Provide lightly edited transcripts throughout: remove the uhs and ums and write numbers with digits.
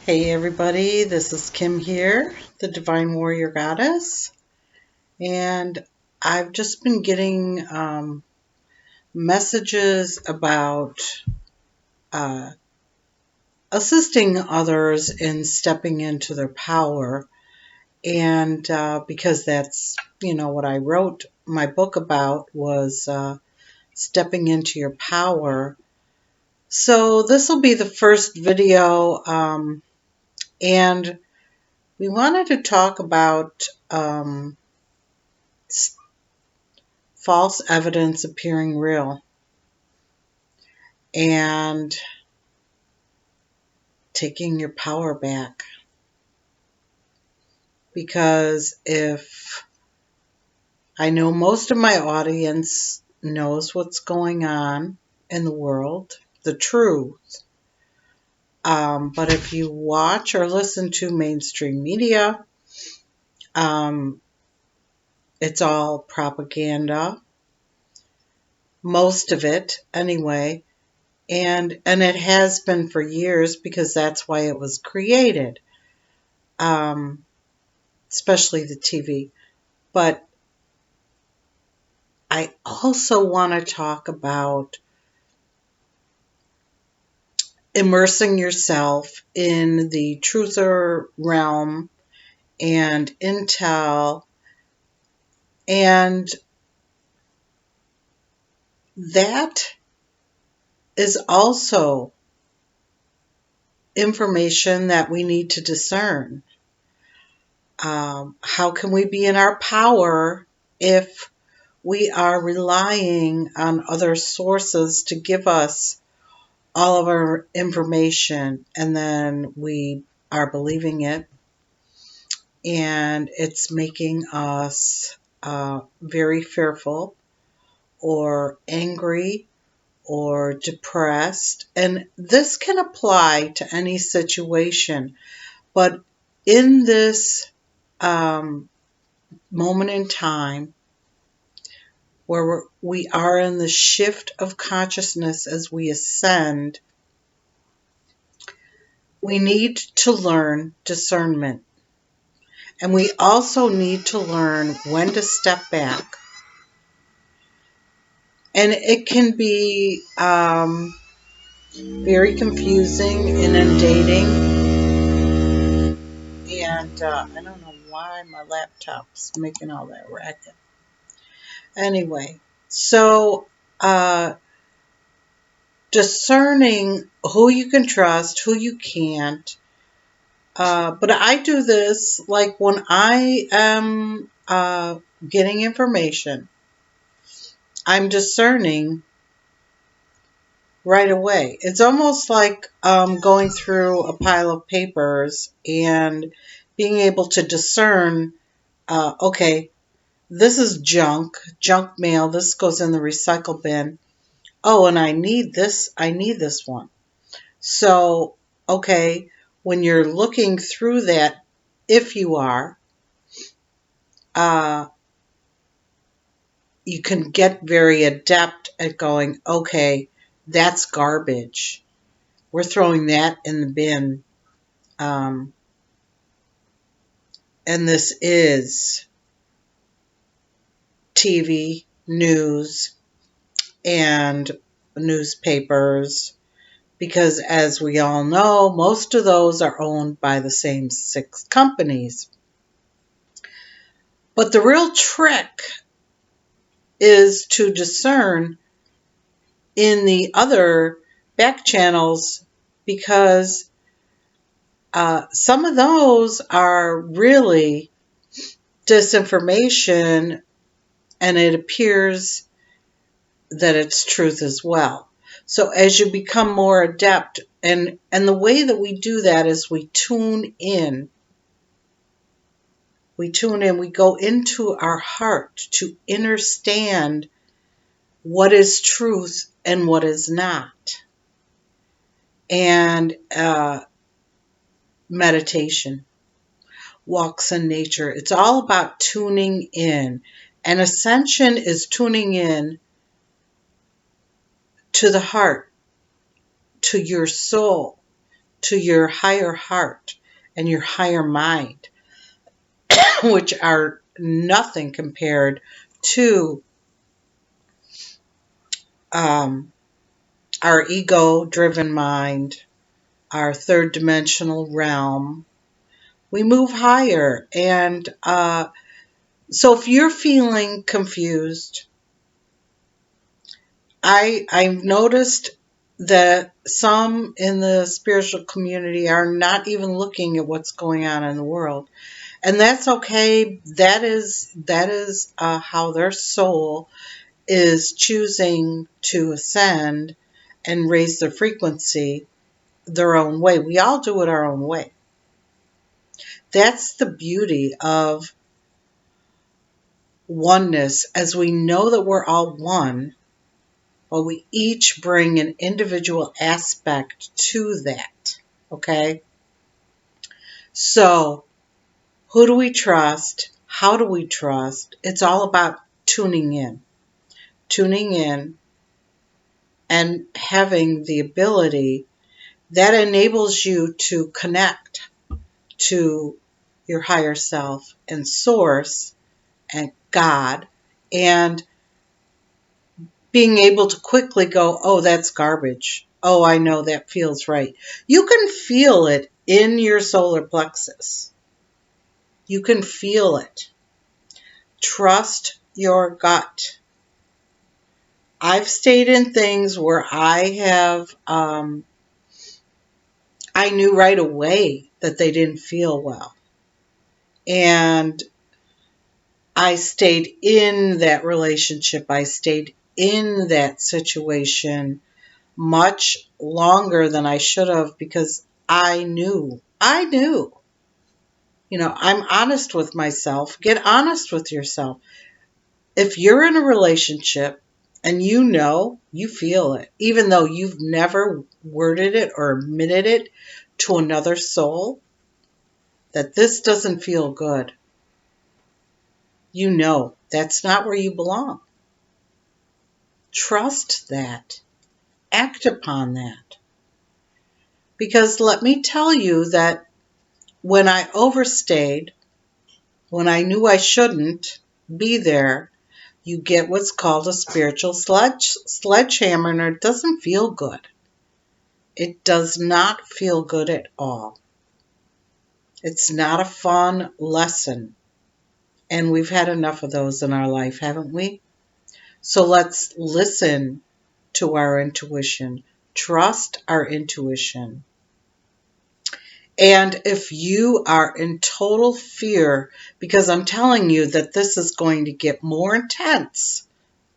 Hey everybody, this is Kim here, the Divine Warrior Goddess, and I've just been getting messages about uh, assisting others in stepping into their power, and because that's, what I wrote my book about was stepping into your power. So this will be the first video, and we wanted to talk about false evidence appearing real and taking your power back. Because if I know most of my audience knows what's going on in the world, the truth. But if you watch or listen to mainstream media, it's all propaganda, most of it anyway, and it has been for years because that's why it was created, especially the TV. But I also want to talk about immersing yourself in the truther realm and intel, and that is also information that we need to discern. How can we be in our power if we are relying on other sources to give us all of our information and then we are believing it, and it's making us very fearful or angry or depressed? And this can apply to any situation, but in this moment in time where we are in the shift of consciousness as we ascend, we need to learn discernment. And we also need to learn when to step back. And it can be very confusing, inundating. And I don't know why my laptop's making all that racket. Anyway, so discerning who you can trust, who you can't. But I do this like when I am getting information, I'm discerning right away. It's almost like going through a pile of papers and being able to discern, okay, this is junk mail, this goes in the recycle bin. Oh, and I need this one. So, okay, when you're looking through that, if you are, you can get very adept at going, okay, that's garbage. We're throwing that in the bin. And this is TV, news, and newspapers, because as we all know, most of those are owned by the same 6 companies. But the real trick is to discern in the other back channels, because some of those are really disinformation, and it appears that it's truth as well. So as you become more adept, and the way that we do that is we tune in. We go into our heart to understand what is truth and what is not. And meditation, walks in nature, it's all about tuning in. And ascension is tuning in to the heart, to your soul, to your higher heart and your higher mind, which are nothing compared to um, our ego-driven mind, our third dimensional realm. We move higher. And so if you're feeling confused, I've noticed that some in the spiritual community are not even looking at what's going on in the world. And that's okay. That is how their soul is choosing to ascend and raise their frequency their own way. We all do it our own way. That's the beauty of oneness, as we know that we're all one, but we each bring an individual aspect to that. Okay? So, who do we trust? How do we trust? It's all about tuning in. Tuning in and having the ability that enables you to connect to your higher self and source and God, and being able to quickly go, oh, that's garbage. Oh, I know that feels right. You can feel it in your solar plexus. You can feel it. Trust your gut. I've stayed in things where I knew right away that they didn't feel well. And I stayed in that relationship. I stayed in that situation much longer than I should have, because I knew. I'm honest with myself. Get honest with yourself. If you're in a relationship and you feel it, even though you've never worded it or admitted it to another soul, that this doesn't feel good, that's not where you belong. Trust that. Act upon that. Because let me tell you that when I overstayed, when I knew I shouldn't be there, you get what's called a spiritual sledgehammer, and it doesn't feel good. It does not feel good at all. It's not a fun lesson. And we've had enough of those in our life, haven't we? So let's listen to our intuition. Trust our intuition. And if you are in total fear, because I'm telling you that this is going to get more intense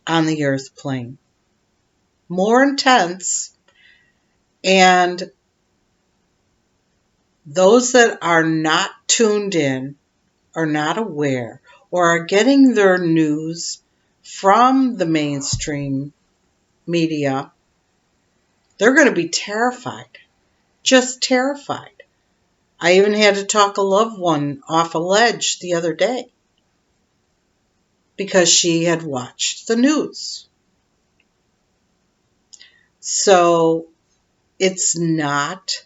on the earth plane, more intense, and those that are not tuned in, are not aware, or are getting their news from the mainstream media, they're going to be terrified, just terrified. I even had to talk a loved one off a ledge the other day because she had watched the news. So it's not,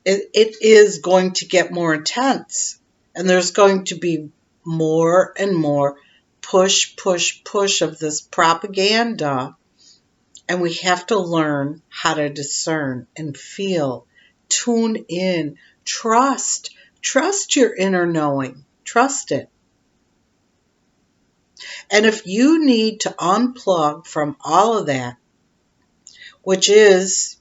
it is going to get more intense, and there's going to be more and more push of this propaganda, and we have to learn how to discern and feel, tune in, trust your inner knowing, trust it. And if you need to unplug from all of that, which is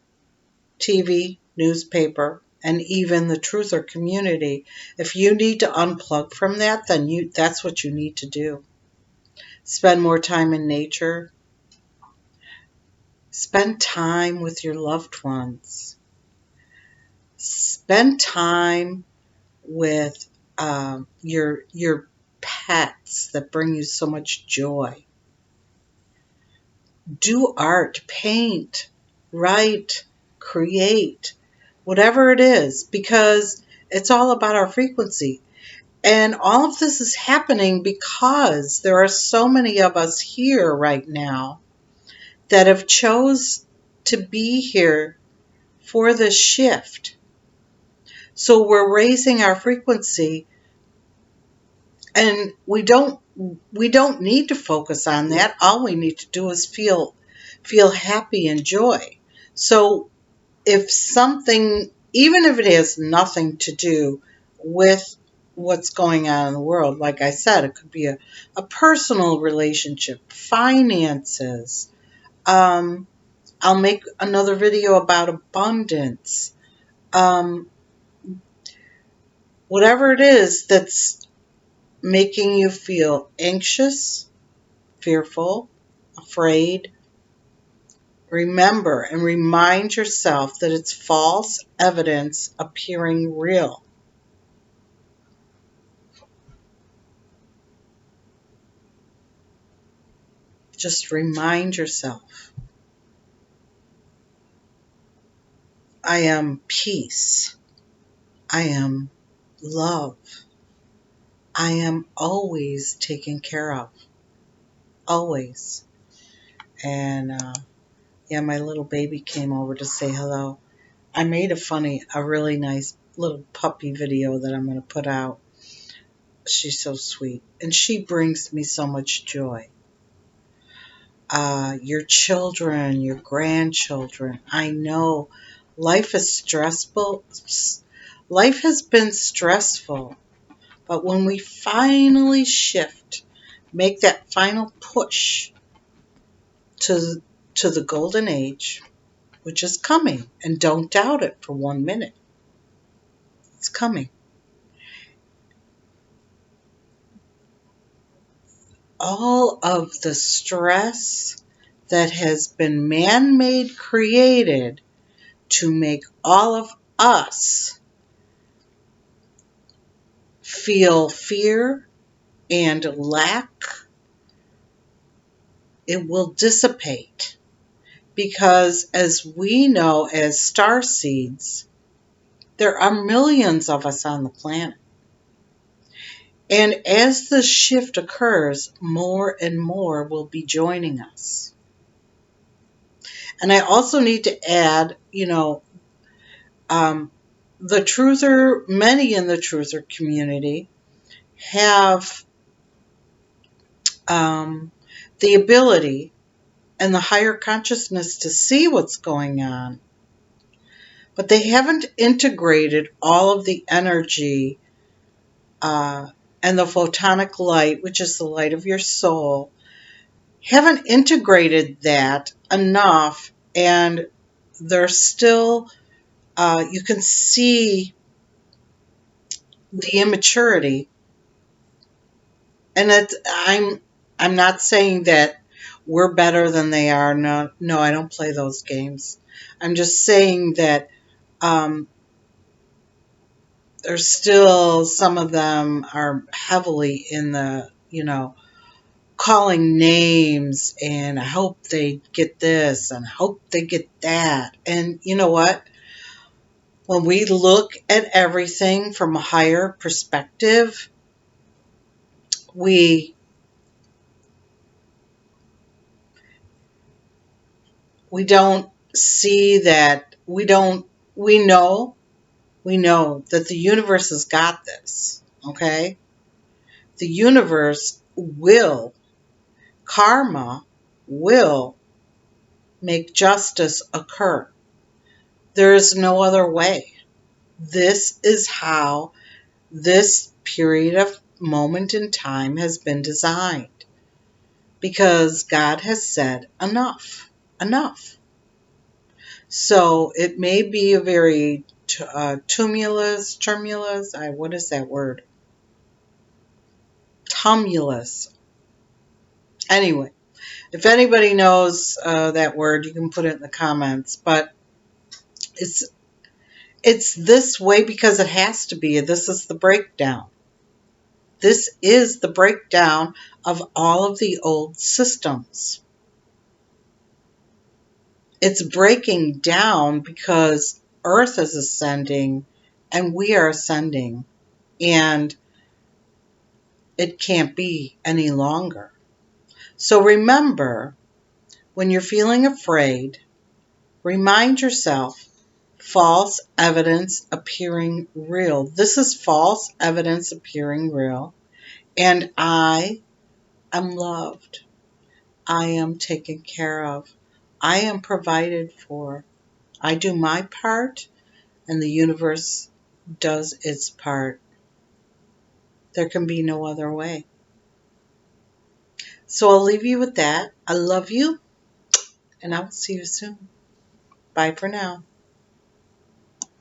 TV, newspaper, and even the truther community, if you need to unplug from that, then that's what you need to do. Spend more time in nature. Spend time with your loved ones. Spend time with your pets that bring you so much joy. Do art, paint, write, create, whatever it is, because it's all about our frequency. And all of this is happening because there are so many of us here right now that have chose to be here for this shift. So we're raising our frequency, and we don't need to focus on that. All we need to do is feel happy and joy. So if something, even if it has nothing to do with what's going on in the world, like I said, it could be a personal relationship, finances. I'll make another video about abundance. Whatever it is that's making you feel anxious, fearful, afraid, remember and remind yourself that it's false evidence appearing real. Just remind yourself, I am peace. I am love. I am always taken care of. Always. And yeah, my little baby came over to say hello. I made a really nice little puppy video that I'm going to put out. She's so sweet. And she brings me so much joy. Your children, your grandchildren. I know life is stressful. Life has been stressful. But when we finally shift, make that final push to the golden age, which is coming, and don't doubt it for 1 minute. It's coming. All of the stress that has been man-made created to make all of us feel fear and lack, it will dissipate. Because as we know, as star seeds, there are millions of us on the planet. And as the shift occurs, more and more will be joining us. And I also need to add, many in the truther community have the ability and the higher consciousness to see what's going on. But they haven't integrated all of the energy and the photonic light, which is the light of your soul, haven't integrated that enough, and they're still, you can see the immaturity. And I'm not saying that we're better than they are. No, I don't play those games. I'm just saying that there's still, some of them are heavily in the, calling names, and I hope they get this and I hope they get that. And you know what? When we look at everything from a higher perspective, we don't see that, we know that the universe has got this, okay? The universe will, karma will make justice occur. There is no other way. This is how this period of moment in time has been designed. Because God has said enough, enough. So it may be a very tumulus, what is that word? Tumulus. Anyway, if anybody knows that word, you can put it in the comments. But it's this way because it has to be. This is the breakdown. This is the breakdown of all of the old systems. It's breaking down because Earth is ascending and we are ascending, and it can't be any longer. So remember, when you're feeling afraid, Remind yourself, false evidence appearing real. This is false evidence appearing real. And I am loved. I am taken care of. I am provided for. I do my part, and the universe does its part. There can be no other way. So I'll leave you with that. I love you, and I will see you soon. Bye for now.